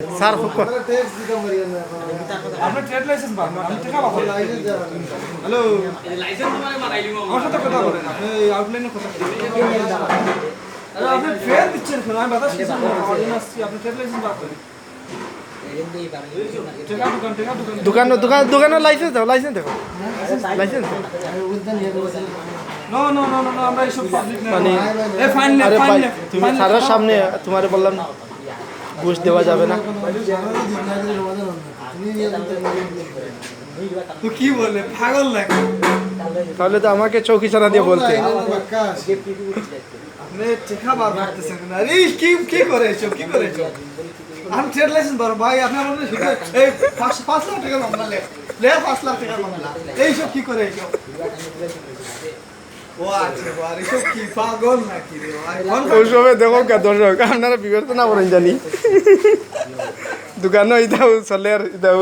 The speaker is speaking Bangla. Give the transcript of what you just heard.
স্যার খুব আপনার ট্রেড লাইসেন্স বানান আমি টাকা পাবো হ্যালো লাইসেন্স মানে মারাইলি আমার সাথে কথা বলেন আপনি আউটলাইনে কথা বলেন আরে আপনি ফেয়ার দিচ্ছেন কেন আমি বাতাস কিছু অর্ডিন আসছি আপনি ট্রেড লাইসেন্স বার করেন দোকানের লাইসেন্স দাও লাইসেন্স দেখো license no no no no আমরা এইসব পাবলিক না মানে এ ফাইন লে আরে ফাইন ভাই লে তুমি স্যারের সামনে তোমারে বললাম ঘুষ দেওয়া যাবে না তো কি বলে পাগল নাকি তাহলে তো আমাকে চৌকি চানা দিয়ে বলতে আপনি টাকা বার করতেছেন না আরে কি করে এসব কি করে এসব আমি ট্রেড লাইসেন্স বার ভাই আপনি আমাদের এই 5 লাখ টাকা মামলা লে 5 লাখ টাকা মামলা এইসব কি করে এসব ও আচ্ছা ও আরে সব কি পাগল নাকি রে ভাই ওই সময় দেখো কে দর্শক আপনারা বিবেচনা করেন জানি দোকানও ইদাও চলে আর ইদাও